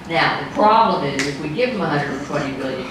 Now, the problem is, if we give them $120 billion,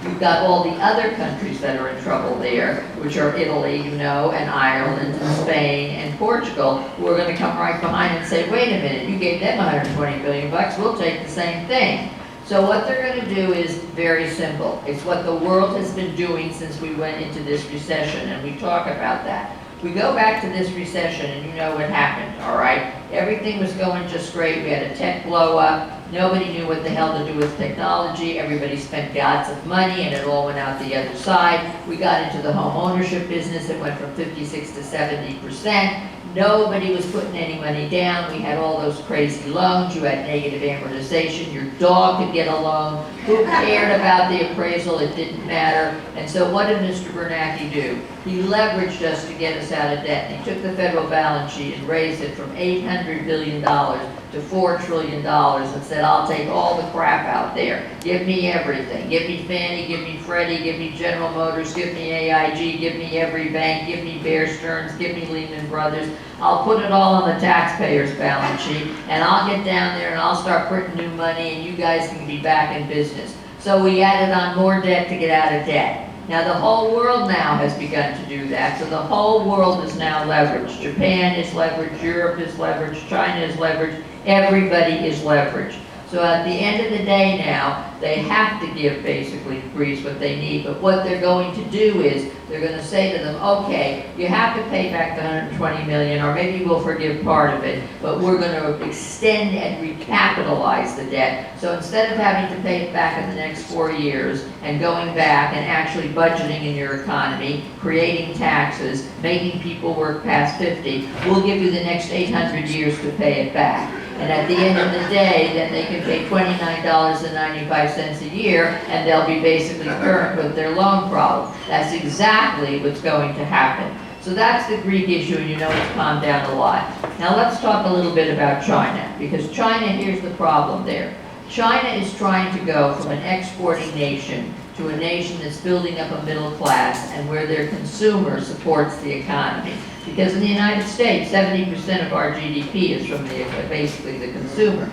you've got all the other countries that are in trouble there, which are Italy, you know, and Ireland, and Spain, and Portugal, who are going to come right behind and say, wait a minute, you gave them $120 billion, we'll take the same thing. So what they're going to do is very simple. It's what the world has been doing since we went into this recession, and we talk about that. We go back to this recession, and you know what happened, all right? Everything was going just great. We had a tech blow up. Nobody knew what the hell to do with technology. Everybody spent gods of money, and it all went out the other side. We got into the home ownership business. It went from 56 to 70%. Nobody was putting any money down. We had all those crazy loans. You had negative amortization. Your dog could get a loan. Who cared about the appraisal? It didn't matter. And so what did Mr. Bernanke do? He leveraged us to get us out of debt. He took the federal balance sheet and raised it from $800 billion to $4 trillion and said, I'll take all the crap out there. Give me everything. Give me Fannie, give me Freddie, give me General Motors, give me AIG, give me every bank, give me Bear Stearns, give me Lehman Brothers. I'll put it all on the taxpayer's balance sheet, and I'll get down there and I'll start printing new money, and you guys can be back in business. So we added on more debt to get out of debt. Now the whole world now has begun to do that, so the whole world is now leveraged. Japan is leveraged, Europe is leveraged, China is leveraged, everybody is leveraged. So at the end of the day now, they have to give basically Greece what they need, but what they're going to do is, they're going to say to them, okay, you have to pay back the $120 million, or maybe we'll forgive part of it, but we're going to extend and recapitalize the debt. So instead of having to pay it back in the next 4 years, and going back and actually budgeting in your economy, creating taxes, making people work past 50, we'll give you the next 800 years to pay it back. And at the end of the day, then they can pay $29.95 a year, and they'll be basically current with their loan problem. That's exactly what's going to happen. So that's the Greek issue, and you know it's calmed down a lot. Now let's talk a little bit about China, because China, here's the problem there. China is trying to go from an exporting nation to a nation that's building up a middle class and where their consumer supports the economy. Because in the United States, 70% of our GDP is from basically the consumer.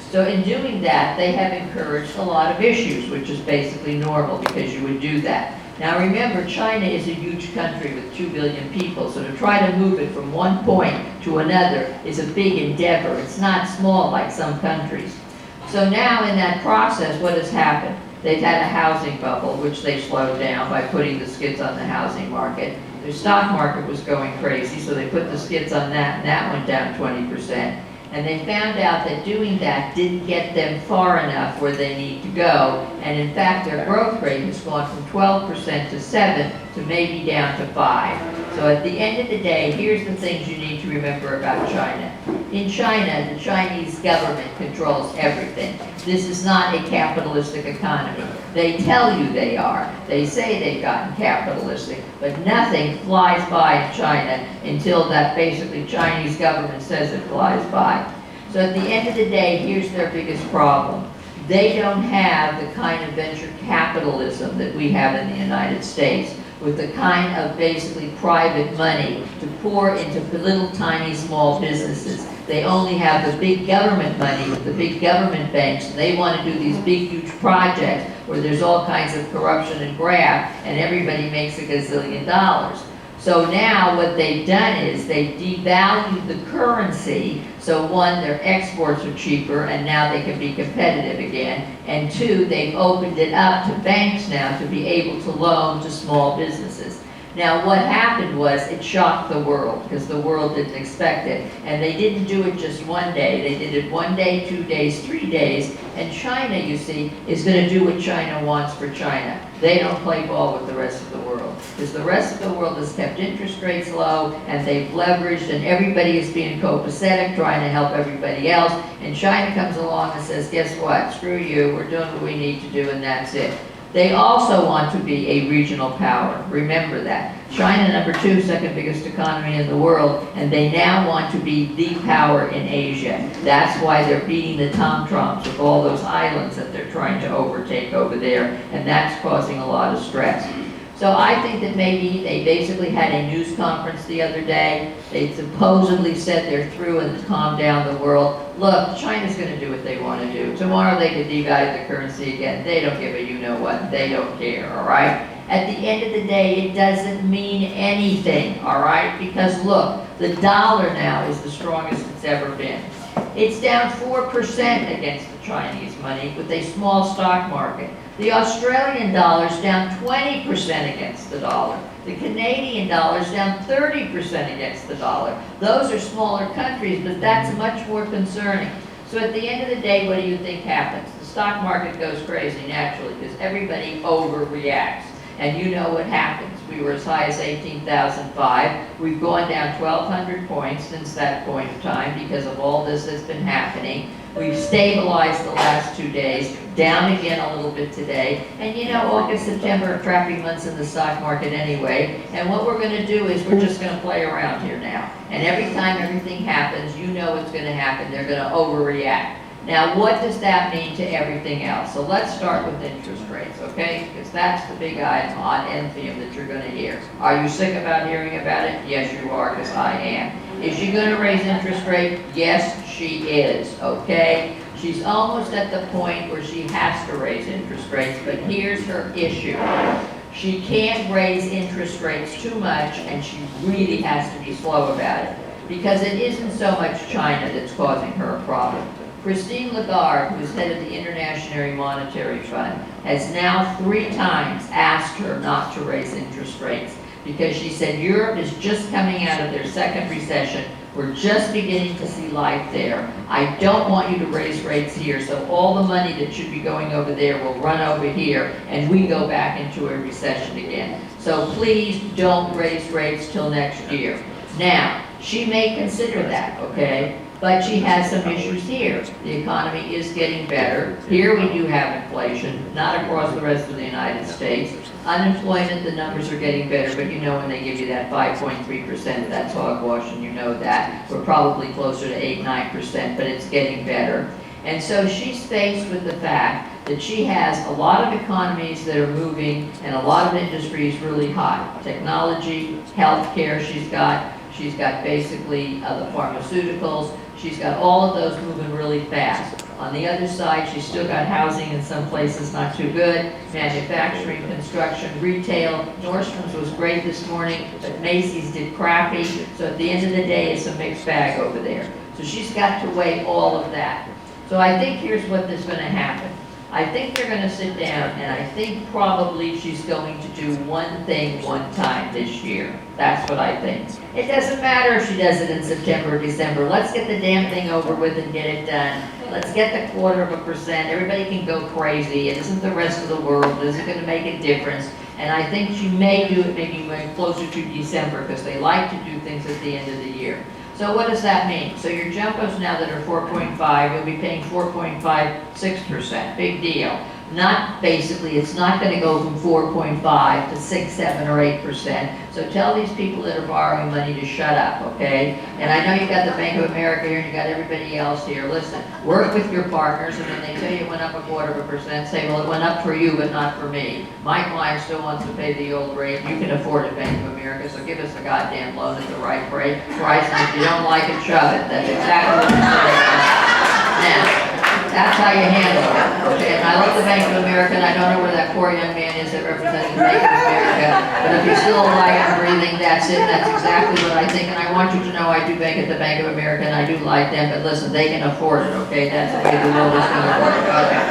So in doing that, they have encouraged a lot of issues, which is basically normal because you would do that. Now remember, China is a huge country with 2 billion people, so to try to move it from one point to another is a big endeavor. It's not small like some countries. So now in that process, what has happened? They've had a housing bubble, which they slowed down by putting the skids on the housing market. Their stock market was going crazy, so they put the skids on that, and that went down 20%. And they found out that doing that didn't get them far enough where they need to go. And in fact, their growth rate has gone from 12% to 7% to maybe down to 5%. So at the end of the day, here's the things you need to remember about China. In China, the Chinese government controls everything. This is not a capitalistic economy. They tell you they are. They say they've gotten capitalistic, but nothing flies by in China until that basically Chinese government says it flies by. So at the end of the day, here's their biggest problem. They don't have the kind of venture capitalism that we have in the United States, with the kind of basically private money to pour into little tiny small businesses. They only have the big government money with the big government banks, and they want to do these big huge projects where there's all kinds of corruption and graft, and everybody makes a gazillion dollars. So now what they've done is they've devalued the currency, so one, their exports are cheaper and now they can be competitive again, and two, they've opened it up to banks now to be able to loan to small businesses. Now what happened was it shocked the world because the world didn't expect it, and they didn't do it just one day. They did it 1 day, 2 days, 3 days, and China, you see, is going to do what China wants for China. They don't play ball with the rest of the world because the rest of the world has kept interest rates low and they've leveraged, and everybody is being copacetic, trying to help everybody else, and China comes along and says, guess what, screw you, we're doing what we need to do and that's it. They also want to be a regional power. Remember that. China, number 2, second biggest economy in the world, and they now want to be the power in Asia. That's why they're beating the tom-toms with all those islands that they're trying to overtake over there, and that's causing a lot of stress. So I think that maybe they basically had a news conference the other day. They supposedly said they're through and calmed down the world. Look, China's going to do what they want to do. Tomorrow they could devalue the currency again. They don't give a you-know-what. They don't care, all right? At the end of the day, it doesn't mean anything, all right? Because look, the dollar now is the strongest it's ever been. It's down 4% against the Chinese money with a small stock market. The Australian dollar's down 20% against the dollar. The Canadian dollar's down 30% against the dollar. Those are smaller countries, but that's much more concerning. So at the end of the day, what do you think happens? The stock market goes crazy naturally because everybody overreacts. And you know what happens. We were as high as 18,005. We've gone down 1,200 points since that point of time because of all this that's been happening. We've stabilized the last 2 days, down again a little bit today. And you know, August, September are crappy months in the stock market anyway. And what we're going to do is we're just going to play around here now. And every time everything happens, you know what's going to happen. They're going to overreact. Now, what does that mean to everything else? So let's start with interest rates, okay? Because that's the big item on Enfium that you're going to hear. Are you sick about hearing about it? Yes, you are, because I am. Is she going to raise interest rate? Yes, she is, okay? She's almost at the point where she has to raise interest rates, but here's her issue. She can't raise interest rates too much, and she really has to be slow about it. Because it isn't so much China that's causing her a problem. Christine Lagarde, who's head of the International Monetary Fund, has now 3 times asked her not to raise interest rates because she said Europe is just coming out of their second recession. We're just beginning to see life there. I don't want you to raise rates here, so all the money that should be going over there will run over here and we go back into a recession again. So please don't raise rates till next year. Now, she may consider that, okay? But she has some issues here. The economy is getting better. Here we do have inflation, not across the rest of the United States. Unemployment, the numbers are getting better, but you know when they give you that 5.3%, that's hogwash, and you know that. We're probably closer to 8-9%, but it's getting better. And so she's faced with the fact that she has a lot of economies that are moving and a lot of industries really hot. Technology, healthcare she's got basically the pharmaceuticals. She's got all of those moving really fast. On the other side, she's still got housing in some places not too good, manufacturing, construction, retail. Nordstrom's was great this morning, but Macy's did crappy. So at the end of the day, it's a mixed bag over there. So she's got to weigh all of that. So I think here's what is going to happen. I think they're going to sit down, and I think probably she's going to do one thing one time this year. That's what I think. It doesn't matter if she does it in September or December. Let's get the damn thing over with and get it done. Let's get the 0.25%. Everybody can go crazy. It isn't the rest of the world. It isn't going to make a difference. And I think she may do it maybe closer to December because they like to do things at the end of the year. So what does that mean? So your jumbos now that are 4.5, you'll be paying 4.56%. Big deal. Not basically, it's not going to go from 4.5 to 6, 7, or 8%. So tell these people that are borrowing money to shut up, okay? And I know you got the Bank of America here and you got everybody else here. Listen, work with your partners, and when they tell you it went up 0.25%, say, well, it went up for you, but not for me. My client still wants to pay the old rate. You can afford it, Bank of America, so give us a goddamn loan at the right price. And if you don't like it, shove it. That's exactly what I'm saying. Now, that's how you handle it, okay? And I love the Bank of America, and I don't know where that poor young man is that represents the Bank of America, but if he's still alive and breathing, that's it. That's exactly what I think, and I want you to know I do bank at the Bank of America, and I do like them, but listen, they can afford it, okay? That's the way the world is going to work, okay?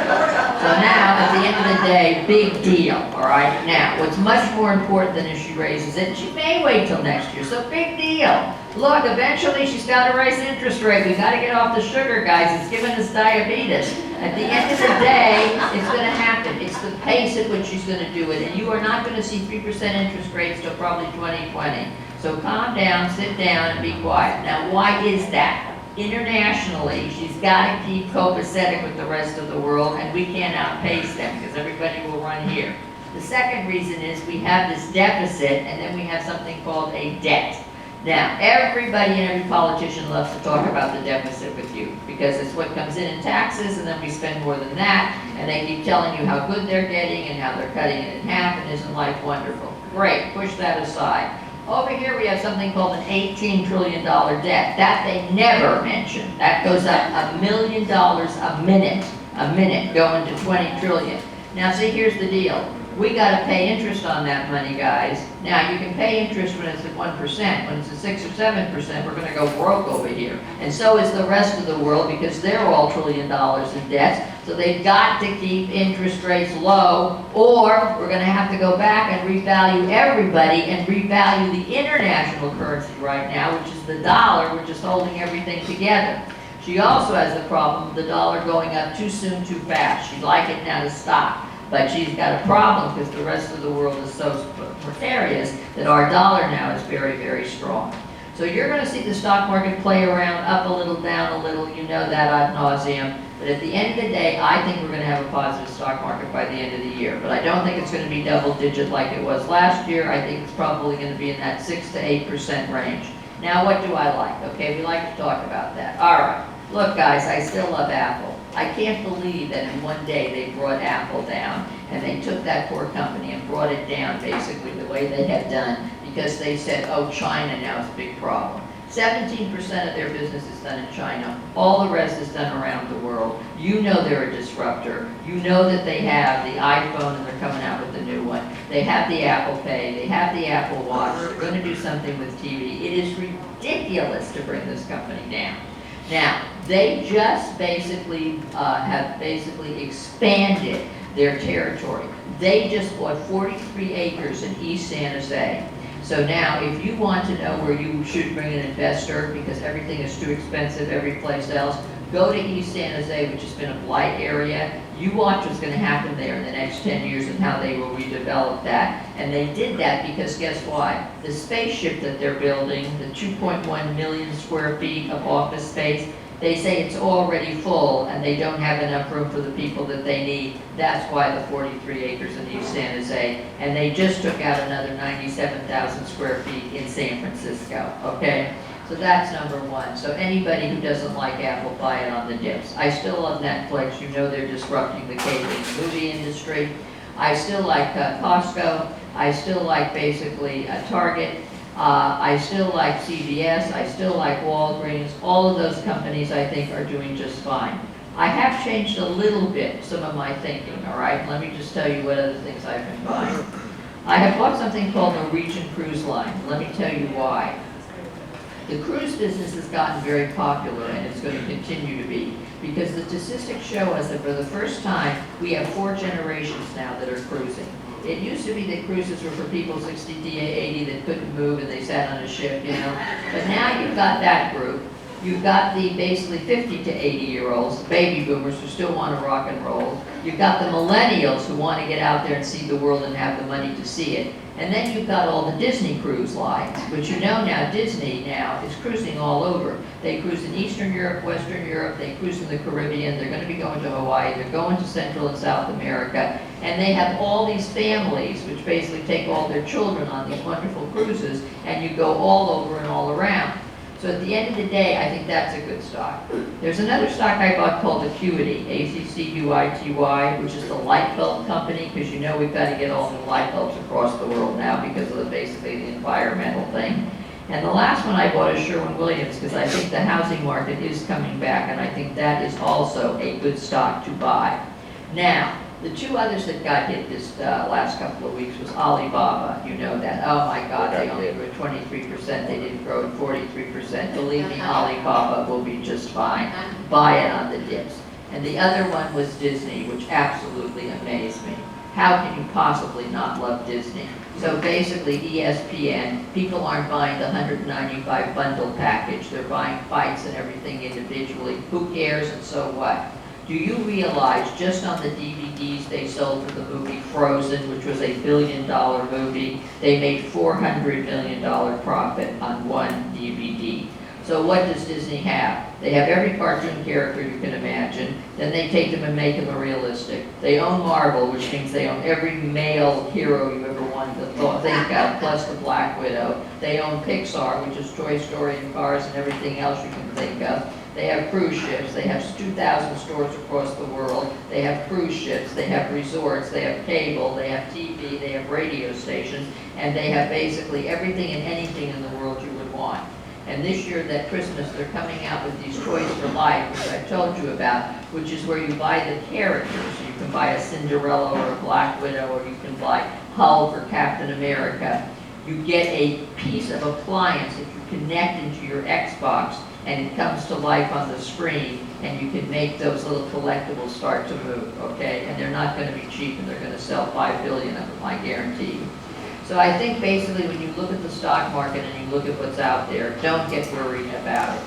So now, at the end of the day, big deal, all right? Now, what's much more important than if she raises it, she may wait till next year, so big deal. Look, eventually she's got to raise the interest rate. We've got to get off the sugar, guys. It's giving us diabetes. At the end of the day, it's going to happen. It's the pace at which she's going to do it. And you are not going to see 3% interest rates till probably 2020. So calm down, sit down, and be quiet. Now, why is that? Internationally, she's got to keep copacetic with the rest of the world, and we can't outpace them because everybody will run here. The second reason is we have this deficit, and then we have something called a debt. Now, everybody and every politician loves to talk about the deficit with you because it's what comes in taxes and then we spend more than that and they keep telling you how good they're getting and how they're cutting it in half and isn't life wonderful. Great, push that aside. Over here we have something called an $18 trillion debt. That they never mention. That goes up $1 million a minute going to 20 trillion. Now see, here's the deal. We got to pay interest on that money, guys. Now, you can pay interest when it's at 1%. When it's at 6 or 7%, we're going to go broke over here. And so is the rest of the world because they're all $1 trillion in debts. So they've got to keep interest rates low, or we're going to have to go back and revalue everybody and revalue the international currency right now, which is the dollar, which is holding everything together. She also has the problem of the dollar going up too soon, too fast. She'd like it now to stop. But she's got a problem because the rest of the world is so precarious that our dollar now is very, very strong. So you're going to see the stock market play around, up a little, down a little, you know that ad nauseum. But at the end of the day, I think we're going to have a positive stock market by the end of the year. But I don't think it's going to be double digit like it was last year. I think it's probably going to be in that 6 to 8% range. Now, what do I like? Okay, we like to talk about that. All right. Look, guys, I still love Apple. I can't believe that in one day they brought Apple down and they took that poor company and brought it down basically the way they had done because they said, oh, China now is a big problem. 17% of their business is done in China. All the rest is done around the world. You know they're a disruptor. You know that they have the iPhone and they're coming out with a new one. They have the Apple Pay. They have the Apple Watch. They're going to do something with TV. It is ridiculous to bring this company down. Now, they just basically have expanded their territory. They just bought 43 acres in East San Jose. So now, if you want to know where you should bring an investor because everything is too expensive every place else, go to East San Jose, which has been a blight area. You watch what's going to happen there in the next 10 years and how they will redevelop that. And they did that because guess what? The spaceship that they're building, the 2.1 million square feet of office space, they say it's already full and they don't have enough room for the people that they need. That's why the 43 acres in East San Jose. And they just took out another 97,000 square feet in San Francisco, okay? So that's number one. So anybody who doesn't like Apple, buy it on the dips. I still love Netflix. You know they're disrupting the cable movie industry. I still like Costco. I still like basically Target. I still like CVS. I still like Walgreens. All of those companies I think are doing just fine. I have changed a little bit some of my thinking, all right? Let me just tell you what other things I've been buying. I have bought something called Norwegian Cruise Line. Let me tell you why. The cruise business has gotten very popular and it's going to continue to be because the statistics show us that for the first time we have 4 generations now that are cruising. It used to be that cruises were for people 60 to 80 that couldn't move and they sat on a ship, you know. But now you've got that group. You've got the basically 50 to 80-year-olds, the baby boomers who still want to rock and roll. You've got the millennials who want to get out there and see the world and have the money to see it. And then you've got all the Disney cruise lines, which you know now Disney now is cruising all over. They cruise in Eastern Europe, Western Europe, they cruise in the Caribbean, they're going to be going to Hawaii, they're going to Central and South America, and they have all these families which basically take all their children on these wonderful cruises, and you go all over and all around. So at the end of the day, I think that's a good stock. There's another stock I bought called Acuity, A-C-C-U-I-T-Y, which is the light bulb company, because you know we've got to get all new light bulbs across the world now because of basically the environmental thing. And the last one I bought is Sherwin-Williams, because I think the housing market is coming back, and I think that is also a good stock to buy. Now, the 2 others that got hit this last couple of weeks was Alibaba. You know that. Oh my God, they only grew 23%. They didn't grow at 43%. Believe me, Alibaba will be just fine. Buy it on the dips. And the other one was Disney, which absolutely amazed me. How can you possibly not love Disney? So basically, ESPN, people aren't buying the $195 bundle package. They're buying fights and everything individually. Who cares and so what? Do you realize just on the DVDs they sold for the movie Frozen, which was a $1 billion movie, they made $400 million profit on one DVD. So what does Disney have? They have every cartoon character you can imagine. Then they take them and make them realistic. They own Marvel, which means they own every male hero you ever wanted to think of, plus the Black Widow. They own Pixar, which is Toy Story and Cars and everything else you can think of. They have cruise ships. They have 2,000 stores across the world. They have cruise ships. They have resorts. They have cable. They have TV. They have radio stations. And they have basically everything and anything in the world you would want. And this year, that Christmas, they're coming out with these Toys for Life, which I told you about, which is where you buy the characters. You can buy a Cinderella or a Black Widow, or you can buy Hulk or Captain America. You get a piece of appliance that you connect into your Xbox, and it comes to life on the screen, and you can make those little collectibles start to move, okay? And they're not going to be cheap, and they're going to sell 5 billion of them, I guarantee you. So I think basically when you look at the stock market and you look at what's out there, don't get worried about it.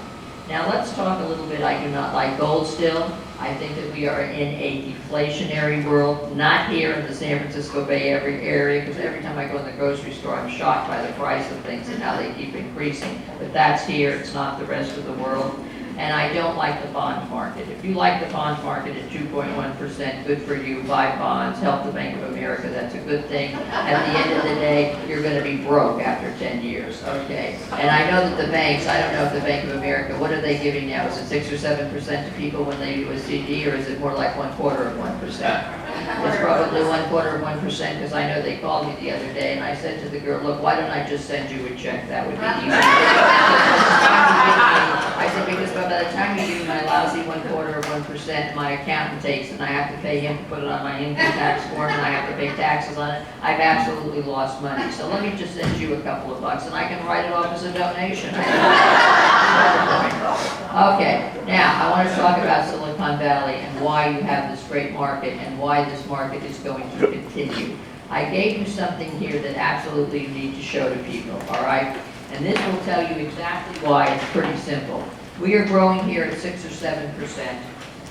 Now let's talk a little bit. I do not like gold still. I think that we are in a deflationary world, not here in the San Francisco Bay Area, because every time I go in the grocery store, I'm shocked by the price of things and how they keep increasing. But that's here, it's not the rest of the world. And I don't like the bond market. If you like the bond market at 2.1%, good for you. Buy bonds, help the Bank of America, that's a good thing. At the end of the day, you're going to be broke after 10 years, okay? And I know that the banks, I don't know if the Bank of America, what are they giving now? Is it 6 or 7% to people when they do a CD, or is it more like 1/4 of 1%? It's probably 1/4 of 1%, because I know they called me the other day, and I said to the girl, look, why don't I just send you a check? That would be easier. I said, because by the time you give me my lousy 1/4 of 1%, my accountant takes it, and I have to pay him to put it on my income tax form, and I have to pay taxes on it. I've absolutely lost money. So let me just send you a couple of bucks, and I can write it off as a donation. Okay, now I want to talk about Silicon Valley and why you have this great market and why this market is going to continue. I gave you something here that absolutely you need to show to people, all right? And this will tell you exactly why. It's pretty simple. We are growing here at 6 or 7%.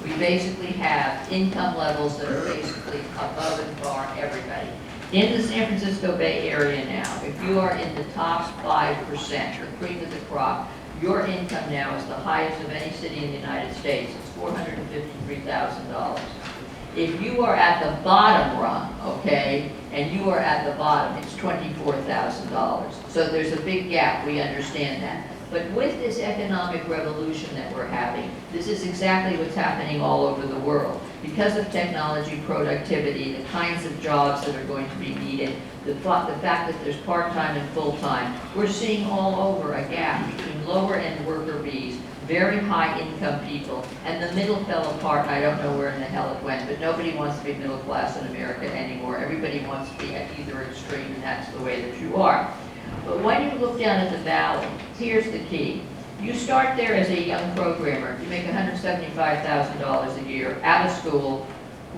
We basically have income levels that are basically above and far everybody. In the San Francisco Bay Area now, if you are in the top 5%, the cream of the crop, your income now is the highest of any city in the United States. It's $453,000. If you are at the bottom rung, okay, and you are at the bottom, it's $24,000. So there's a big gap, we understand that. But with this economic revolution that we're having, this is exactly what's happening all over the world. Because of technology, productivity, the kinds of jobs that are going to be needed, the fact that there's part-time and full-time, we're seeing all over a gap between lower-end worker bees, very high-income people, and the middle fell apart, and I don't know where in the hell it went, but nobody wants to be middle class in America anymore. Everybody wants to be at either extreme, and that's the way that you are. But when you look down at the valley, here's the key. You start there as a young programmer. You make $175,000 a year, out of school,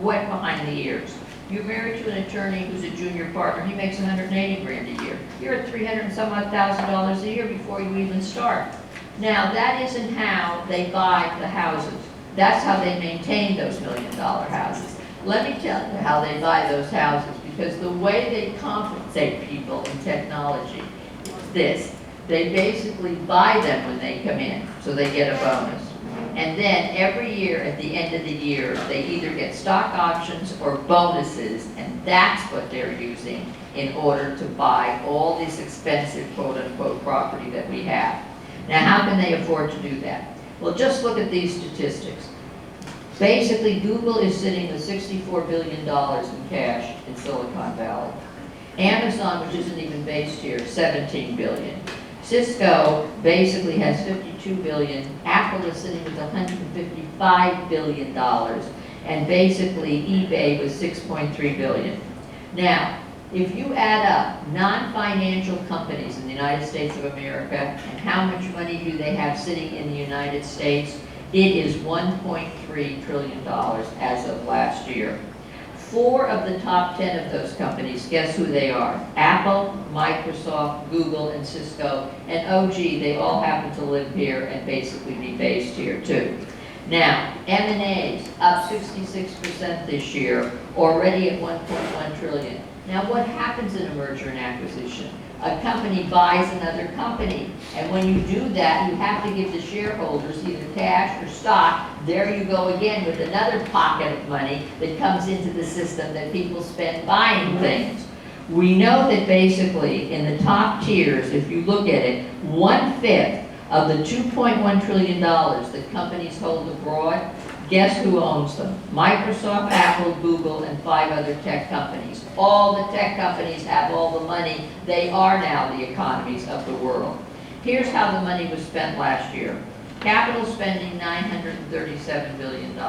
wet behind the ears. You're married to an attorney who's a junior partner. He makes $180 grand a year. You're at $300 and some odd $1,000 a year before you even start. Now, that isn't how they buy the houses. That's how they maintain those $1 million houses. Let me tell you how they buy those houses, because the way they compensate people in technology is this. They basically buy them when they come in, so they get a bonus. And then every year, at the end of the year, they either get stock options or bonuses, and that's what they're using in order to buy all this expensive quote-unquote property that we have. Now, how can they afford to do that? Well, just look at these statistics. Basically, Google is sitting with $64 billion in cash in Silicon Valley. Amazon, which isn't even based here, $17 billion. Cisco basically has $52 billion. Apple is sitting with $155 billion. And basically, eBay was $6.3 billion. Now, if you add up non-financial companies in the United States of America and how much money do they have sitting in the United States, it is $1.3 trillion as of last year. 4 of the top 10 of those companies, guess who they are? Apple, Microsoft, Google, and Cisco. And oh gee, they all happen to live here and basically be based here too. Now, M&As up 66% this year, already at $1.1 trillion. Now, what happens in a merger and acquisition? a company buys another company. And when you do that, you have to give the shareholders either cash or stock. There you go again with another pocket of money that comes into the system that people spend buying things. We know that basically in the top tiers, if you look at it, 1/5 of the $2.1 trillion that companies hold abroad, guess who owns them? Microsoft, Apple, Google, and 5 other tech companies. All the tech companies have all the money. They are now the economies of the world. Here's how the money was spent last year. Capital spending, $937 billion.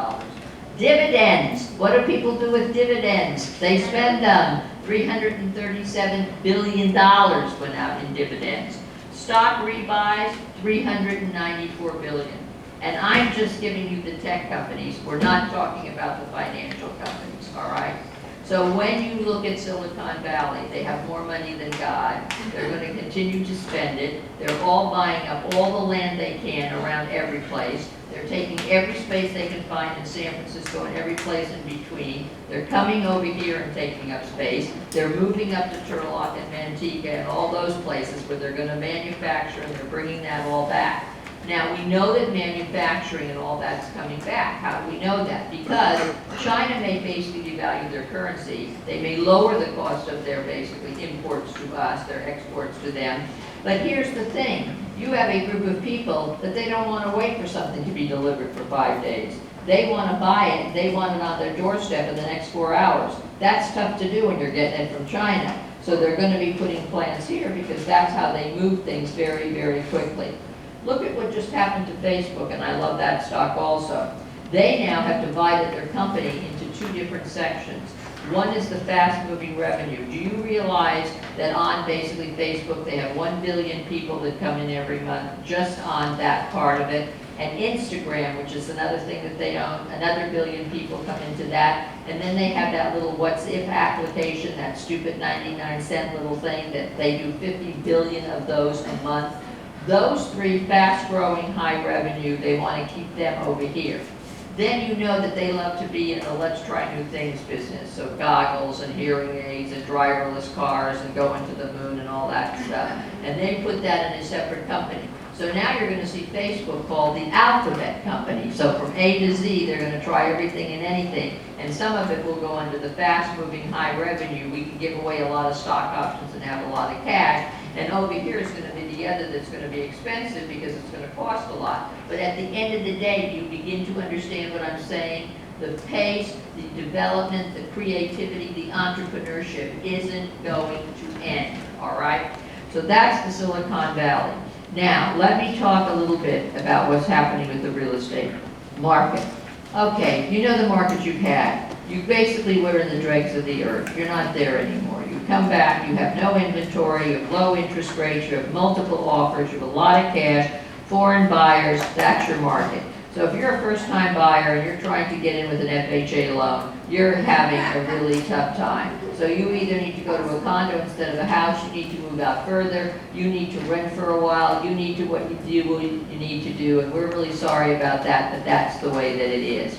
Dividends. What do people do with dividends? They spend them. $337 billion went out in dividends. Stock rebuys, $394 billion. And I'm just giving you the tech companies. We're not talking about the financial companies, all right? So when you look at Silicon Valley, they have more money than God. They're going to continue to spend it. They're all buying up all the land they can around every place. They're taking every space they can find in San Francisco and every place in between. They're coming over here and taking up space. They're moving up to Turlock and Manteca and all those places where they're going to manufacture, and they're bringing that all back. Now, we know that manufacturing and all that's coming back. How do we know that? Because China may basically devalue their currency. They may lower the cost of their basically imports to us, their exports to them. But here's the thing. You have a group of people that they don't want to wait for something to be delivered for 5 days. They want to buy it. They want it on their doorstep in the next 4 hours. That's tough to do when you're getting it from China. So they're going to be putting plants here because that's how they move things very, very quickly. Look at what just happened to Facebook, and I love that stock also. They now have divided their company into 2 different sections. One is the fast-moving revenue. Do you realize that on basically Facebook, they have 1 billion people that come in every month just on that part of it? And Instagram, which is another thing that they own, another 1 billion people come into that. And then they have that little What's If application, that stupid 99-cent little thing that they do 50 billion of those a month. Those 3 fast-growing, high revenue, they want to keep them over here. Then you know that they love to be in the let's try new things business. So goggles and hearing aids and driverless cars and going to the moon and all that stuff. And they put that in a separate company. So now you're going to see Facebook called the Alphabet Company. So from A to Z, they're going to try everything and anything. And some of it will go under the fast-moving, high revenue. We can give away a lot of stock options and have a lot of cash. And over here is going to be the other that's going to be expensive because it's going to cost a lot. But at the end of the day, do you begin to understand what I'm saying? The pace, the development, the creativity, the entrepreneurship isn't going to end, all right? So that's the Silicon Valley. Now, let me talk a little bit about what's happening with the real estate market. Okay, you know the market you've had. You basically were in the dregs of the earth. You're not there anymore. You come back, you have no inventory, you have low interest rates, you have multiple offers, you have a lot of cash, foreign buyers, that's your market. So if you're a first-time buyer and you're trying to get in with an FHA loan, you're having a really tough time. So you either need to go to a condo instead of a house, you need to move out further, you need to rent for a while, you need to what you need to do, and we're really sorry about that, but that's the way that it is.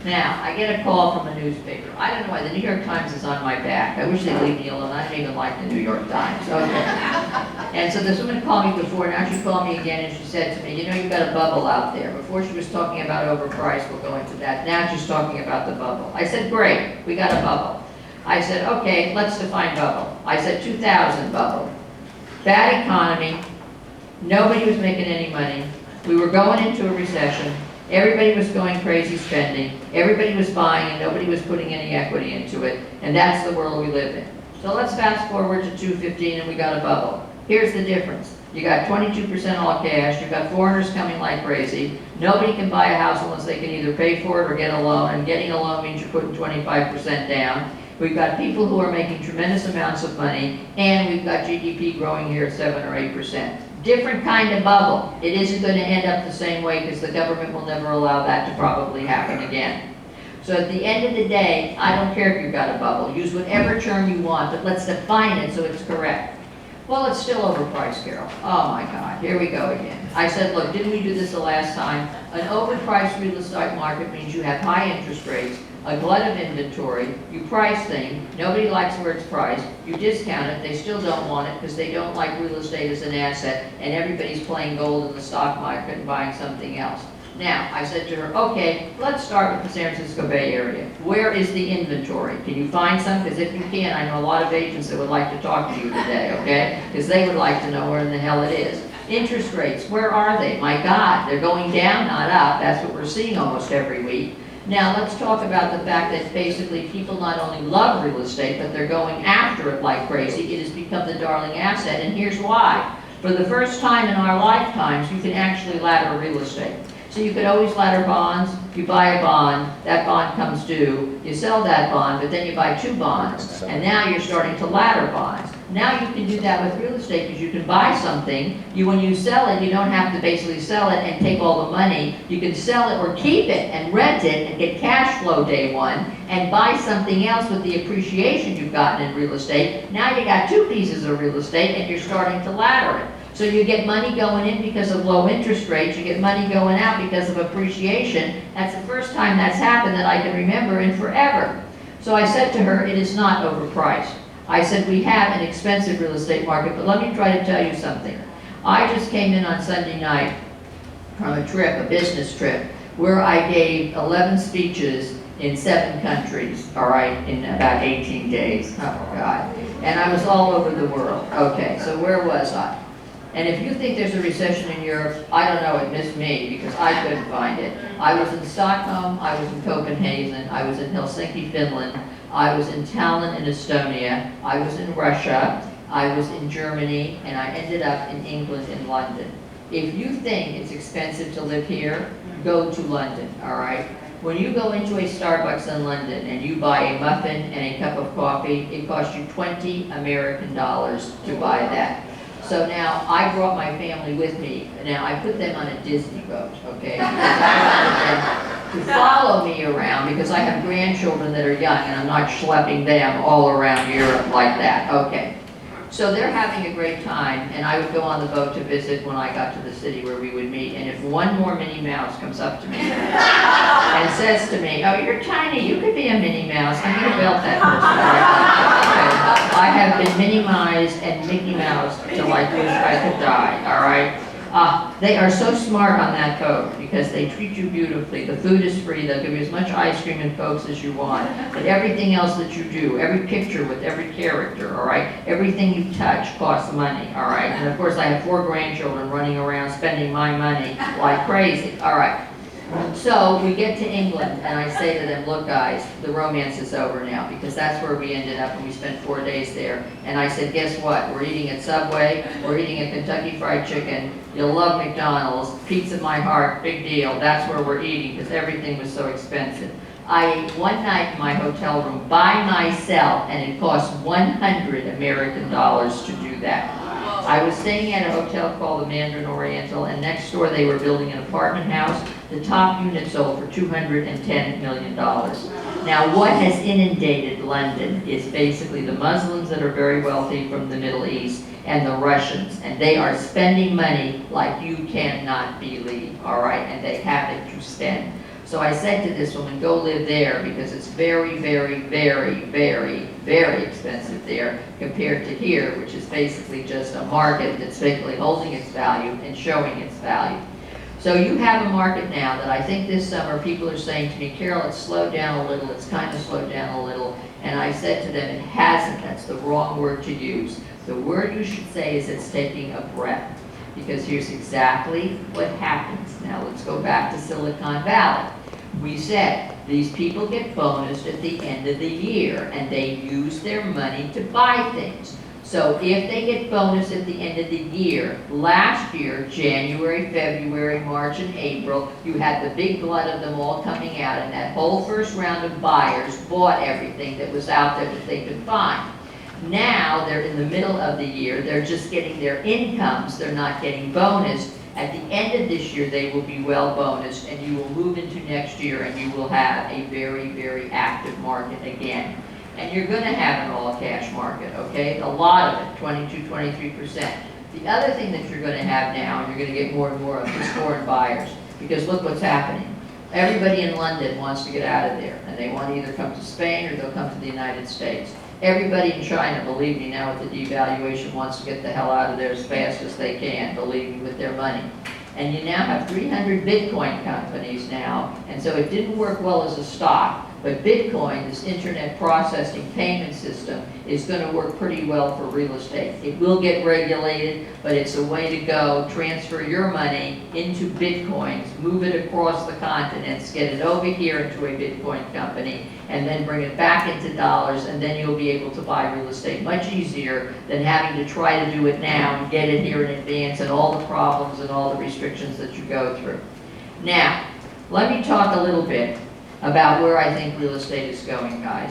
Now, I get a call from a newspaper. I don't know why the New York Times is on my back. I wish they'd leave me alone. I don't even like the New York Times. Okay. And so this woman called me before, now she called me again and she said to me, you know, you've got a bubble out there. Before she was talking about overpriced, we'll go into that. Now she's talking about the bubble. I said, great, we got a bubble. I said, okay, let's define bubble. I said 2000 bubble. Bad economy, nobody was making any money. We were going into a recession. Everybody was going crazy spending, everybody was buying and nobody was putting any equity into it, and that's the world we live in. So let's fast forward to 2015 and we got a bubble. Here's the difference. You got 22% all cash, you've got foreigners coming like crazy, nobody can buy a house unless they can either pay for it or get a loan, and getting a loan means you're putting 25% down. We've got people who are making tremendous amounts of money, and we've got GDP growing here at 7 or 8%. Different kind of bubble. It isn't going to end up the same way because the government will never allow that to probably happen again. So at the end of the day, I don't care if you've got a bubble. Use whatever term you want, but let's define it so it's correct. Well, it's still overpriced, Carol. Oh my God, here we go again. I said, look, didn't we do this the last time? An overpriced real estate market means you have high interest rates, a glut of inventory, you price things, nobody likes where it's priced, you discount it, they still don't want it because they don't like real estate as an asset, and everybody's playing gold in the stock market and buying something else. Now, I said to her, okay, let's start with the San Francisco Bay Area. Where is the inventory? Can you find some? Because if you can, I know a lot of agents that would like to talk to you today, okay? Because they would like to know where in the hell it is. Interest rates, where are they? My God, they're going down, not up. That's what we're seeing almost every week. Now, let's talk about the fact that basically people not only love real estate, but they're going after it like crazy. It has become the darling asset, and here's why. For the first time in our lifetimes, you can actually ladder real estate. So you could always ladder bonds, you buy a bond, that bond comes due, you sell that bond, but then you buy 2 bonds, and now you're starting to ladder bonds. Now you can do that with real estate because you can buy something, when you sell it, you don't have to basically sell it and take all the money. You can sell it or keep it and rent it and get cash flow day one and buy something else with the appreciation you've gotten in real estate. Now you got 2 pieces of real estate and you're starting to ladder it. So you get money going in because of low interest rates, you get money going out because of appreciation. That's the first time that's happened that I can remember in forever. So I said to her, it is not overpriced. I said, we have an expensive real estate market, but let me try to tell you something. I just came in on Sunday night from a trip, a business trip, where I gave 11 speeches in 7 countries, all right, in about 18 days. Oh, God. And I was all over the world. Okay, so where was I? And if you think there's a recession in Europe, I don't know, it missed me because I couldn't find it. I was in Stockholm, I was in Copenhagen, I was in Helsinki, Finland, I was in Tallinn in Estonia, I was in Russia, I was in Germany, and I ended up in England in London. If you think it's expensive to live here, go to London, all right? When you go into a Starbucks in London and you buy a muffin and a cup of coffee, it costs you $20 American to buy that. So now, I brought my family with me. Now, I put them on a Disney boat, okay? Because I wanted them to follow me around because I have grandchildren that are young and I'm not schlepping them all around Europe like that, okay? So they're having a great time, and I would go on the boat to visit when I got to the city where we would meet, and if one more Minnie Mouse comes up to me and says to me, oh, you're tiny, you could be a Minnie Mouse, I'm going to belt that person. Okay. I have been minimized and Mickey Mouse till I wish I could die, all right? They are so smart on that boat because they treat you beautifully. The food is free. They'll give you as much ice cream and Cokes as you want. But everything else that you do, every picture with every character, all right? Everything you touch costs money, all right? And of course, I have 4 grandchildren running around spending my money like crazy, all right? So we get to England, and I say to them, look guys, the romance is over now, because that's where we ended up, and we spent 4 days there. And I said, guess what? We're eating at Subway, we're eating at Kentucky Fried Chicken, you'll love McDonald's, Pizza My Heart, big deal. That's where we're eating, because everything was so expensive. I ate one night in my hotel room by myself, and it cost $100 American to do that. I was staying at a hotel called the Mandarin Oriental, and next door they were building an apartment house. The top unit sold for $210 million. Now, what has inundated London is basically the Muslims that are very wealthy from the Middle East and the Russians, and they are spending money like you cannot believe, all right, and they have it to spend. So I said to this woman, go live there because it's very, very, very, very, very expensive there compared to here, which is basically just a market that's basically holding its value and showing its value. So you have a market now that I think this summer people are saying to me, Carole, it's slowed down a little, it's kind of slowed down a little. And I said to them, it hasn't, that's the wrong word to use. The word you should say is it's taking a breath. Because here's exactly what happens. Now let's go back to Silicon Valley. We said these people get bonused at the end of the year and they use their money to buy things. So if they get bonus at the end of the year, last year, January, February, March, and April, you had the big glut of them all coming out, and that whole first round of buyers bought everything that was out there that they could find. Now they're in the middle of the year, they're just getting their incomes, they're not getting bonus. At the end of this year, they will be well bonused, and you will move into next year, and you will have a very, very active market again. And you're going to have an all-cash market, okay? A lot of it, 22, 23%. The other thing that you're going to have now, and you're going to get more and more of, is foreign buyers. Because look what's happening. Everybody in London wants to get out of there. And and they want to either come to Spain or they'll come to the United States. Everybody in China, believe me, now with the devaluation, wants to get the hell out of there as fast as they can, believe me, with their money. And you now have 300 Bitcoin companies now, and so it didn't work well as a stock, but Bitcoin, this internet processing payment system, is going to work pretty well for real estate. It will get regulated, but it's a way to go. Transfer your money into Bitcoins, move it across the continents, get it over here into a Bitcoin company, and then bring it back into dollars, and then you'll be able to buy real estate much easier than having to try to do it now and get it here in advance and all the problems and all the restrictions that you go through. Now, let me talk a little bit about where I think real estate is going, guys.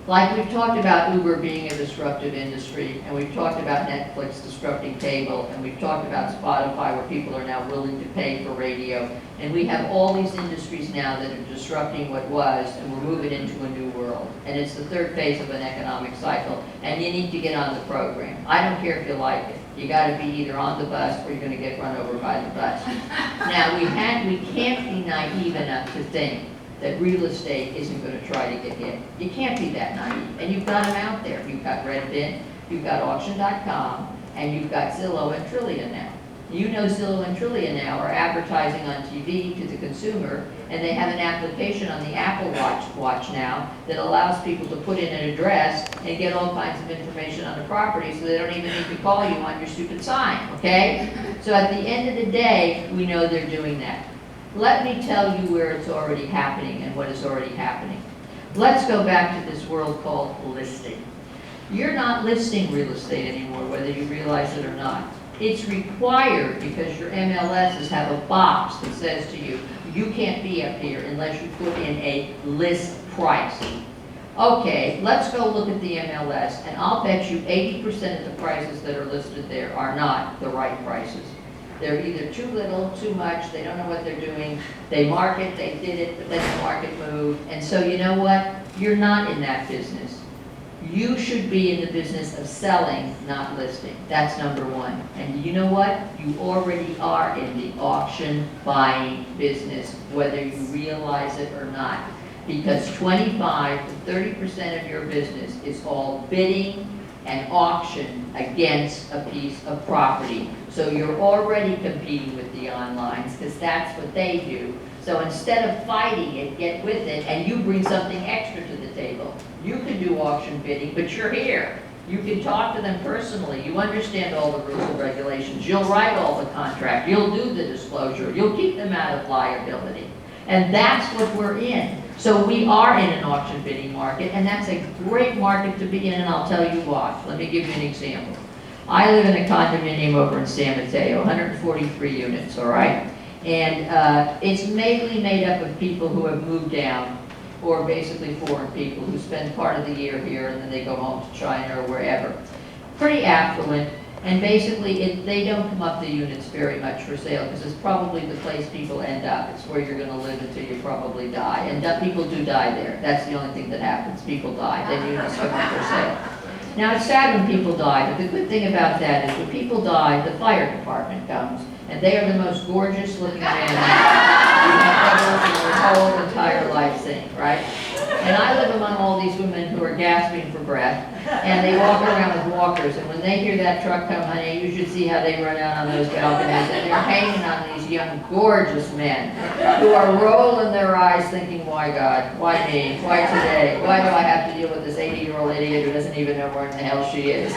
Like we've talked about Uber being a disruptive industry, and we've talked about Netflix disrupting cable, and we've talked about Spotify where people are now willing to pay for radio, and we have all these industries now that are disrupting what was, and we're moving into a new world. And it's the third phase of an economic cycle, and you need to get on the program. I don't care if you like it. You got to be either on the bus or you're going to get run over by the bus. Now, we can't be naive enough to think that real estate isn't going to try to get hit. You can't be that naive. And you've got them out there. You've got Redfin, you've got auction.com, and you've got Zillow and Trillion now. You know Zillow and Trillion now are advertising on TV to the consumer, and they have an application on the Apple Watch now that allows people to put in an address and get all kinds of information on the property so they don't even need to call you on your stupid sign, okay? So at the end of the day, we know they're doing that. Let me tell you where it's already happening and what is already happening. Let's go back to this world called listing. You're not listing real estate anymore, whether you realize it or not. It's required because your MLSs have a box that says to you, you can't be up here unless you put in a list price. Okay, let's go look at the MLS, and I'll bet you 80% of the prices that are listed there are not the right prices. They're either too little, too much, they don't know what they're doing, they market, they did it, but then the market moved, and so you know what? You're not in that business. You should be in the business of selling, not listing. That's number one. And you know what? You already are in the auction buying business, whether you realize it or not. Because 25 to 30% of your business is all bidding and auction against a piece of property. So you're already competing with the onlines because that's what they do. So instead of fighting it, get with it, and you bring something extra to the table. You can do auction bidding, but you're here. You can talk to them personally. You understand all the rules and regulations. You'll write all the contract. You'll do the disclosure. You'll keep them out of liability. And that's what we're in. So we are in an auction bidding market, and that's a great market to be in, and I'll tell you why. Let me give you an example. I live in a condominium over in San Mateo, 143 units, all right? And it's mainly made up of people who have moved down, or basically foreign people who spend part of the year here and then they go home to China or wherever. Pretty affluent, and basically they don't come up the units very much for sale because it's probably the place people end up. It's where you're going to live until you probably die. And people do die there. That's the only thing that happens. People die. Then units come up for sale. Now it's sad when people die, but the good thing about that is when people die, the fire department comes, and they are the most gorgeous looking men you've ever in your whole entire life seen, right? And I live among all these women who are gasping for breath, and they walk around with walkers, and when they hear that truck come, honey, you should see how they run out on those balconies, and they're hanging on these young, gorgeous men who are rolling their eyes thinking, why God, why me, why today, why do I have to deal with this 80-year-old idiot who doesn't even know where in the hell she is?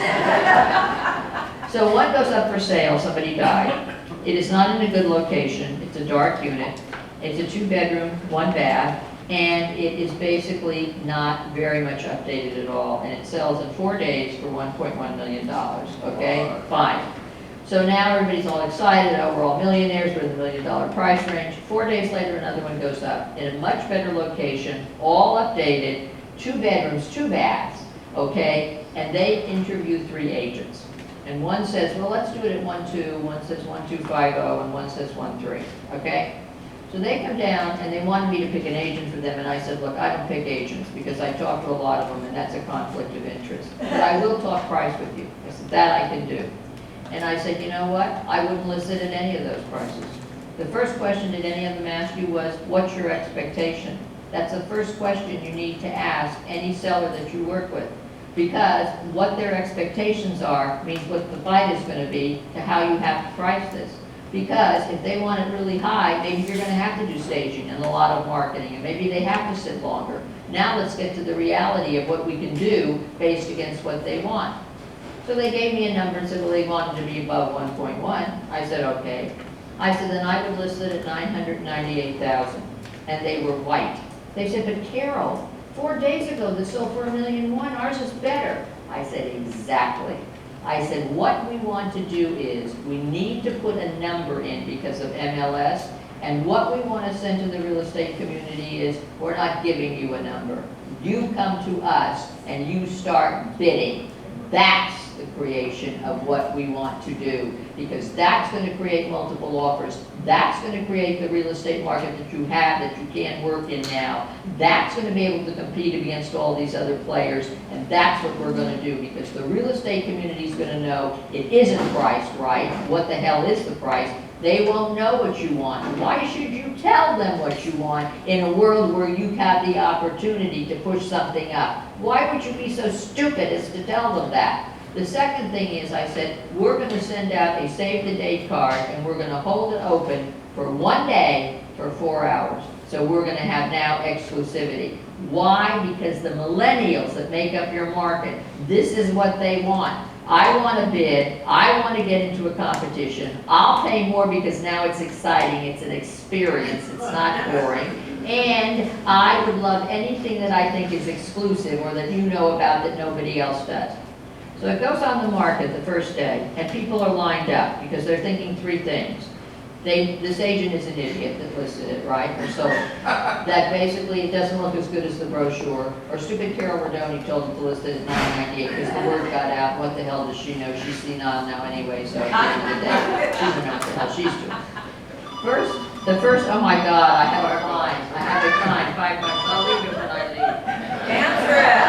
So one goes up for sale, somebody died. It is not in a good location, it's a dark unit, it's a 2-bedroom, 1 bath, and it is basically not very much updated at all, and it sells in 4 days for $1.1 million, okay? Fine. So now everybody's all excited, oh, we're all millionaires, we're in the $1 million price range. 4 days later, another one goes up in a much better location, all updated, 2 bedrooms, 2 baths, okay? And they interview 3 agents. And one says, well, let's do it at 1.2, one says 1.250, and one says 1.3, okay? So they come down and they wanted me to pick an agent for them, and I said, look, I don't pick agents because I talk to a lot of them and that's a conflict of interest. But I will talk price with you. I said, that I can do. And I said, you know what? I wouldn't list it at any of those prices. The first question did any of them ask you was, what's your expectation? That's the first question you need to ask any seller that you work with. Because what their expectations are means what the bite is going to be to how you have to price this. Because if they want it really high, maybe you're going to have to do staging and a lot of marketing, and maybe they have to sit longer. Now let's get to the reality of what we can do based against what they want. So they gave me a number and said, well, they wanted to be above 1.1. I said, okay. I said, then I would list it at 998,000. And they were white. They said, but Carole, 4 days ago, this sold for $1.1 million, ours is better. I said, exactly. I said, what we want to do is, we need to put a number in because of MLS, and what we want to send to the real estate community is, we're not giving you a number. You come to us and you start bidding. That's the creation of what we want to do, because that's going to create multiple offers. That's going to create the real estate market that you have that you can't work in now. That's going to be able to compete against all these other players, and that's what we're going to do, because the real estate community is going to know it isn't priced right. What the hell is the price? They won't know what you want. Why should you tell them what you want in a world where you have the opportunity to push something up? Why would you be so stupid as to tell them that? The second thing is, I said, we're going to send out a save-the-date card, and we're going to hold it open for 1 day for 4 hours. So we're going to have now exclusivity. Why? Because the millennials that make up your market, this is what they want. I want to bid, I want to get into a competition, I'll pay more because now it's exciting, it's an experience, it's not boring, and I would love anything that I think is exclusive or that you know about that nobody else does. So it goes on the market the first day, and people are lined up because they're thinking 3 things. This agent is an idiot that listed it, right, or sold it. That basically it doesn't look as good as the brochure, or stupid Carole Rodoni told it to list it at 998 because the word got out. What the hell does she know? She's senile now anyway, so at the end of the day, she doesn't know what the hell she's doing. The first, oh my God, I have a fine. I have a fine, $5. I'll leave it when I leave. Answer it.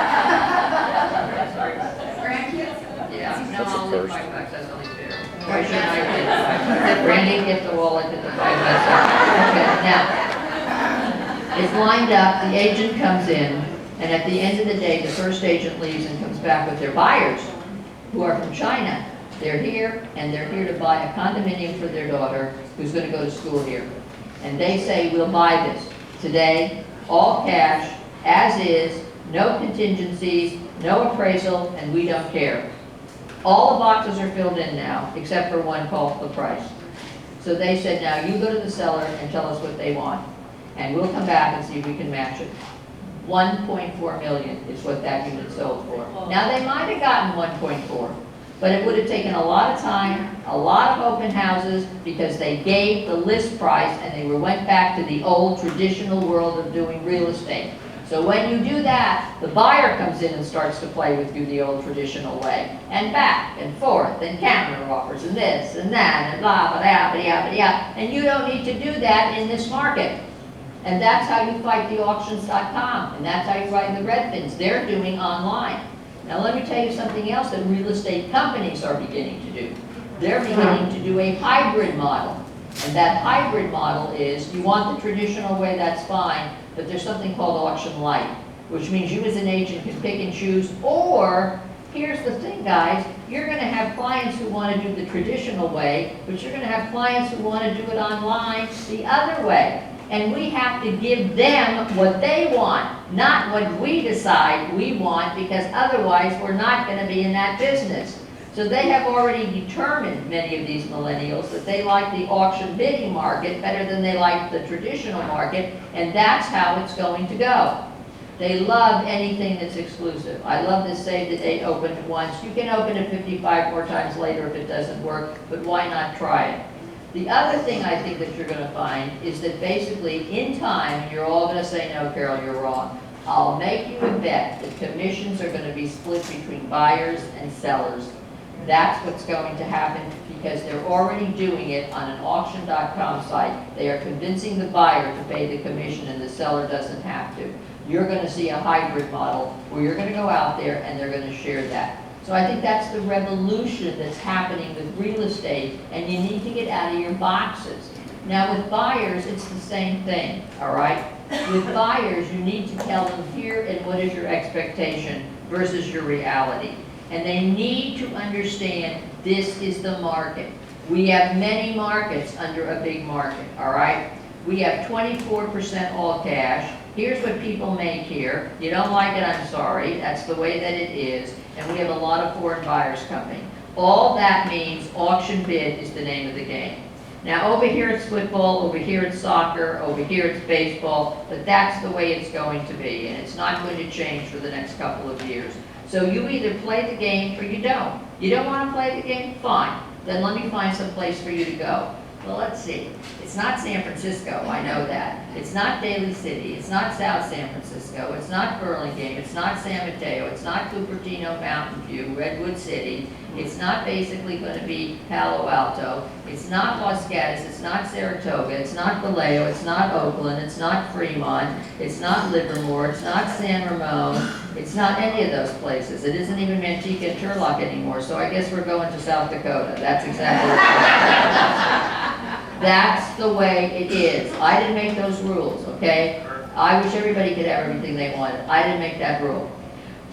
Grandkids? Yeah, no, I'll leave $5, that's only fair. Why should I get $5? Randy, get the wallet, get the $5. Okay, now, it's lined up, the agent comes in, and at the end of the day, the first agent leaves and comes back with their buyers, who are from China. They're here, and they're here to buy a condominium for their daughter, who's going to go to school here. And they say, we'll buy this today, all cash, as is, no contingencies, no appraisal, and we don't care. All the boxes are filled in now, except for one called the price. So they said, now you go to the seller and tell us what they want, and we'll come back and see if we can match it. 1.4 million is what that unit sold for. Now they might have gotten 1.4, but it would have taken a lot of time, a lot of open houses, because they gave the list price and they went back to the old traditional world of doing real estate. So when you do that, the buyer comes in and starts to play with you the old traditional way, and back and forth, and counter offers, and this and that, and blah, blah, blah, blah, blah, blah. And you don't need to do that in this market. And that's how you fight the auctions.com, and that's how you fight the Redfins. They're doing online. Now let me tell you something else that real estate companies are beginning to do. They're beginning to do a hybrid model. And that hybrid model is, you want the traditional way, that's fine, but there's something called auction light, which means you as an agent can pick and choose, or, here's the thing guys, you're going to have clients who want to do the traditional way, but you're going to have clients who want to do it online the other way. And we have to give them what they want, not what we decide we want, because otherwise we're not going to be in that business. So they have already determined, many of these millennials, that they like the auction bidding market better than they like the traditional market, and that's how it's going to go. They love anything that's exclusive. I love this save the date open once. You can open it 55 more times later if it doesn't work, but why not try it? The other thing I think that you're going to find is that basically in time, and you're all going to say, no, Carole, you're wrong. I'll make you a bet that commissions are going to be split between buyers and sellers. That's what's going to happen because they're already doing it on an auction.com site. They are convincing the buyer to pay the commission and the seller doesn't have to. You're going to see a hybrid model where you're going to go out there and they're going to share that. So I think that's the revolution that's happening with real estate, and you need to get out of your boxes. Now with buyers, it's the same thing, all right? With buyers, you need to tell them here and what is your expectation versus your reality. And they need to understand this is the market. We have many markets under a big market, all right? We have 24% all cash. Here's what people make here. You don't like it, I'm sorry. That's the way that it is. And we have a lot of foreign buyers coming. All that means auction bid is the name of the game. Now over here it's football, over here it's soccer, over here it's baseball, but that's the way it's going to be, and it's not going to change for the next couple of years. So you either play the game or you don't. You don't want to play the game? Fine. Then let me find some place for you to go. Well, let's see. It's not San Francisco, I know that. It's not Daly City. It's not South San Francisco. It's not Burlingame. It's not San Mateo. It's not Cupertino, Mountain View, Redwood City. It's not basically going to be Palo Alto. It's not Los Gatos. It's not Saratoga. It's not Vallejo. It's not Oakland. It's not Fremont. It's not Livermore. It's not San Ramon. It's not any of those places. It isn't even Manteca and Turlock anymore, so I guess we're going to South Dakota. That's exactly what That's the way it is. I didn't make those rules, okay? I wish everybody could have everything they wanted. I didn't make that rule.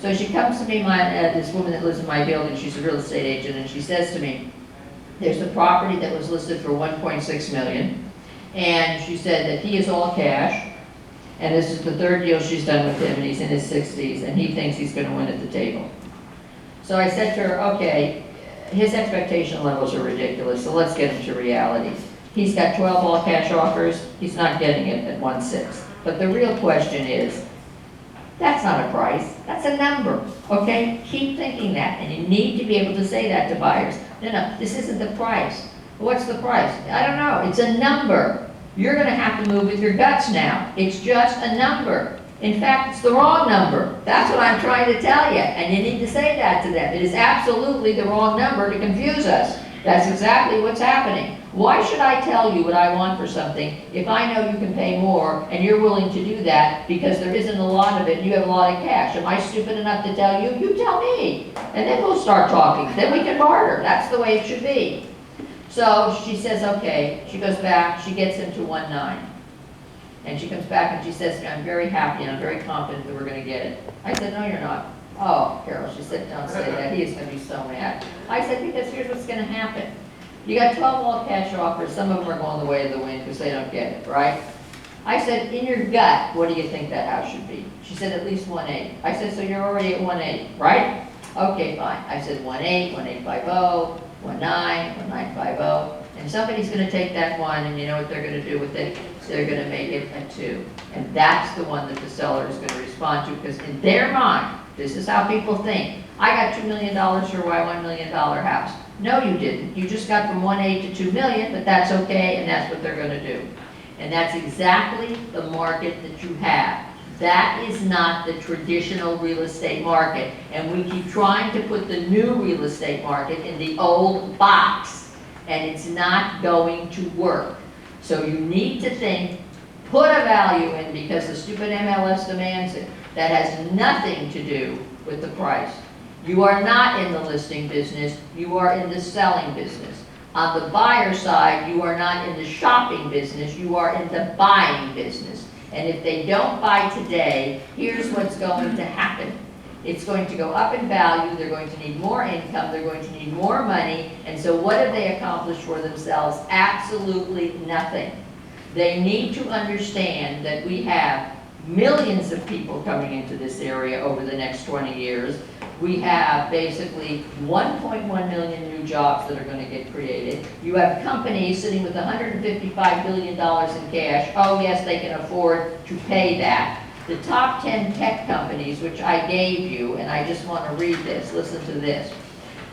So she comes to me, this woman that lives in my building, she's a real estate agent, and she says to me, there's a property that was listed for $1.6 million, and she said that he is all cash, and this is the third deal she's done with him, and he's in his 60s, and he thinks he's going to win at the table. So I said to her, okay, his expectation levels are ridiculous, so let's get him to reality. He's got 12 all cash offers, he's not getting it at 1.6. But the real question is, that's not a price, that's a number, okay? Keep thinking that, and you need to be able to say that to buyers. No, this isn't the price. What's the price? I don't know, it's a number. You're gonna have to move with your guts now. It's just a number. In fact, it's the wrong number. That's what I'm trying to tell you, and you need to say that to them. It is absolutely the wrong number to confuse us. That's exactly what's happening. Why should I tell you what I want for something if I know you can pay more and you're willing to do that because there isn't a lot of it and you have a lot of cash? Am I stupid enough to tell you? You tell me. And then we'll start talking. Then we can barter. That's the way it should be. So she says, okay. She goes back. She gets him to 1.9. And she comes back and she says to me, I'm very happy and I'm very confident that we're going to get it. I said, no, you're not. Oh, Carol, she said, don't say that. He is going to be so mad. I said, because here's what's going to happen. You got 12 all cash offers. Some of them are going the way of the wind because they don't get it, right? I said, in your gut, what do you think that house should be? She said, at least 1.8. I said, so you're already at 1.8, right? Okay, fine. I said 1.8, 1.850, 1.9, 1.950. And somebody's going to take that one, and you know what they're going to do with it? They're going to make it a 2. And that's the one that the seller is going to respond to, because in their mind, this is how people think. I got $2 million for my $1 million house. No, you didn't. You just got from 1.8 to 2 million, but that's okay, and that's what they're going to do. And that's exactly the market that you have. That is not the traditional real estate market. And we keep trying to put the new real estate market in the old box, and it's not going to work. So you need to think, put a value in because the stupid MLS demands it. That has nothing to do with the price. You are not in the listing business, you are in the selling business. On the buyer side, you are not in the shopping business, you are in the buying business. And if they don't buy today, here's what's going to happen. It's going to go up in value, they're going to need more income, they're going to need more money, and so what have they accomplished for themselves? Absolutely nothing. They need to understand that we have millions of people coming into this area over the next 20 years. We have basically 1.1 million new jobs that are going to get created. You have companies sitting with $155 billion in cash. Oh yes, they can afford to pay that. The top 10 tech companies, which I gave you, and I just want to read this, listen to this.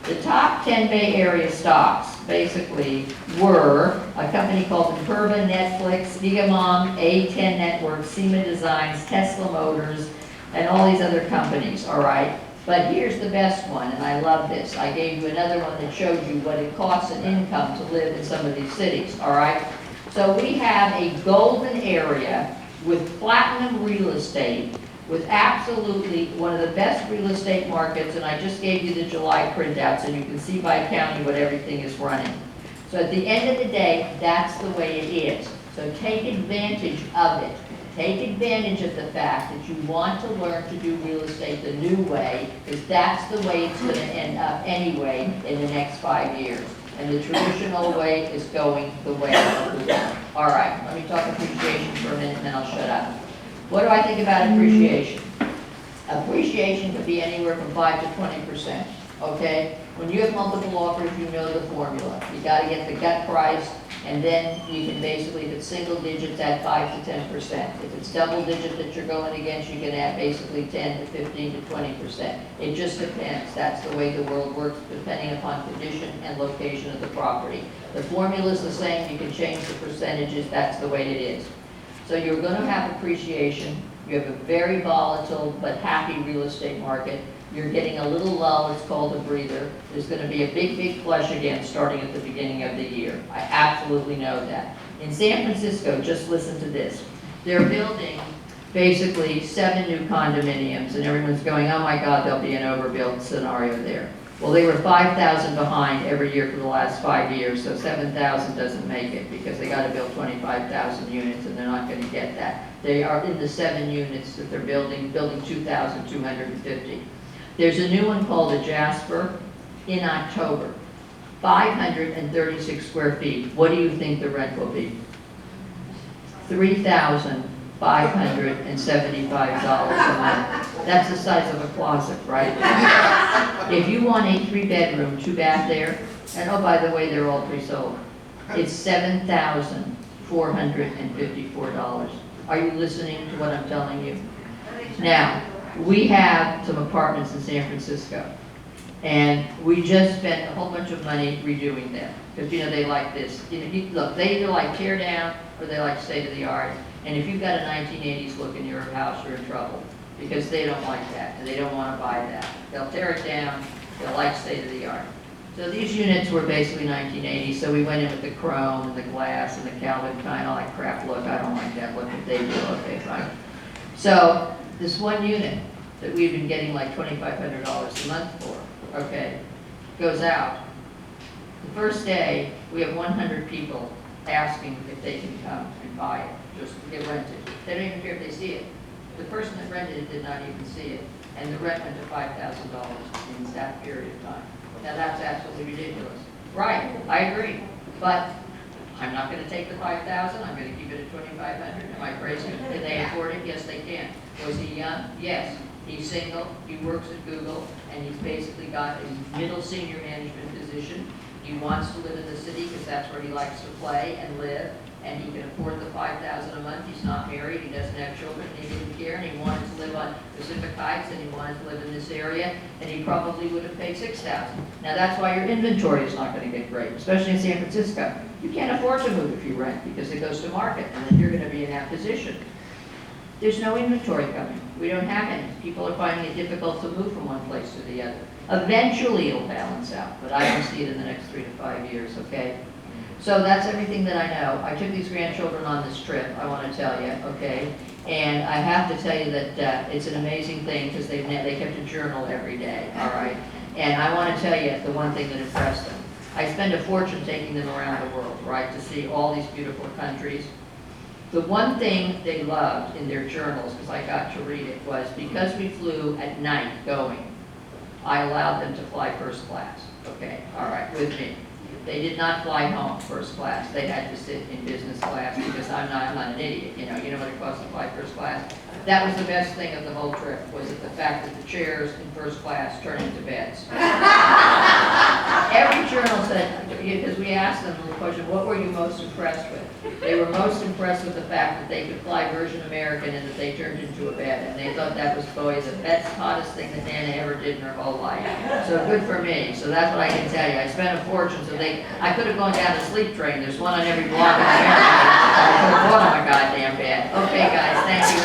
The top 10 Bay Area stocks basically were a company called Imperva, Netflix, Gigamom, A10 Networks, SEMA Designs, Tesla Motors, and all these other companies, all right? But here's the best one, and I love this. I gave you another one that showed you what it costs in income to live in some of these cities, all right? So we have a golden area with platinum real estate, with absolutely one of the best real estate markets, and I just gave you the July printout so you can see by county what everything is running. So at the end of the day, that's the way it is. So take advantage of it. Take advantage of the fact that you want to learn to do real estate the new way, because that's the way it's going to end up anyway in the next 5 years. And the traditional way is going the way of the wind. All right, let me talk appreciation for a minute, and then I'll shut up. What do I think about appreciation? Appreciation could be anywhere from 5 to 20%, okay? When you have multiple offers, you know the formula. You got to get the gut price, and then you can basically, if it's single digits, add 5 to 10%. If it's double digit that you're going against, you can add basically 10 to 15 to 20%. It just depends. That's the way the world works, depending upon condition and location of the property. The formula is the same. You can change the percentages. That's the way it is. So you're going to have appreciation. You have a very volatile but happy real estate market. You're getting a little lull, it's called a breather. There's going to be a big flush again starting at the beginning of the year. I absolutely know that. In San Francisco, just listen to this. They're building basically 7 new condominiums, and everyone's going, oh my God, there'll be an overbuilt scenario there. Well, they were 5,000 behind every year for the last 5 years, so 7,000 doesn't make it because they got to build 25,000 units, and they're not going to get that. They are in the 7 units that they're building 2,250. There's a new one called the Jasper in October, 536 square feet. What do you think the rent will be? $3,575 a month. That's the size of a closet, right? If you want a 3-bedroom, 2-bath there, and oh, by the way, they're all pre-sold, it's $7,454. Are you listening to what I'm telling you? Now, we have some apartments in San Francisco, and we just spent a whole bunch of money redoing them, because you know they like this. You know, look, they either like tear down or they like state of the art. And if you've got a 1980s look in your house, you're in trouble, because they don't like that and they don't want to buy that. They'll tear it down. They'll like state of the art. So these units were basically 1980s. So we went in with the chrome and the glass and the Calvin kind of like crap look. I don't like that look, but they do. Okay, fine. So this one unit that we've been getting like $2,500 a month for, okay, goes out. The first day, we have 100 people asking if they can come and buy it, just to get rented. They don't even care if they see it. The person that rented it did not even see it, and the rent went to $5,000 in that period of time. Now that's absolutely ridiculous. Right, I agree, but I'm not going to take the $5,000. I'm going to keep it at $2,500. Am I crazy? Can they afford it? Yes, they can. Was he young? Yes. He's single. He works at Google, and he's basically got a middle senior management position. He wants to live in the city because that's where he likes to play and live, and he can afford the $5,000 a month. He's not married. He doesn't have children. He didn't care, and he wanted to live on Pacific Heights, and he wanted to live in this area, and he probably would have paid $6,000. Now that's why your inventory is not going to get great, especially in San Francisco. You can't afford to move if you rent because it goes to market, and then you're going to be in that position. There's no inventory coming. We don't have any. People are finding it difficult to move from one place to the other. Eventually it'll balance out, but I don't see it in the next 3 to 5 years, okay? So that's everything that I know. I took these grandchildren on this trip, I want to tell you, okay? And I have to tell you that it's an amazing thing because they kept a journal every day, all right? And I want to tell you the one thing that impressed them. I spend a fortune taking them around the world, right, to see all these beautiful countries. The one thing they loved in their journals, because I got to read it, was because we flew at night going, I allowed them to fly first class, okay, all right, with me. They did not fly home first class. They had to sit in business class because I'm not an idiot, you know what it costs to fly first class. That was the best thing of the whole trip, was the fact that the chairs in first class turn into beds. Every journal said, because we asked them the question, what were you most impressed with? They were most impressed with the fact that they could fly Virgin American and that they turned into a bed. And they thought that was, boy, the best, hottest thing that Nana ever did in her whole life. So good for me. So that's what I can tell you. I spent a fortune, so I could have gone down a sleep train. There's one on every block in America. I could have bought them a goddamn bed. Okay, guys, thank you.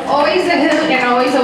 Always a hoot and always a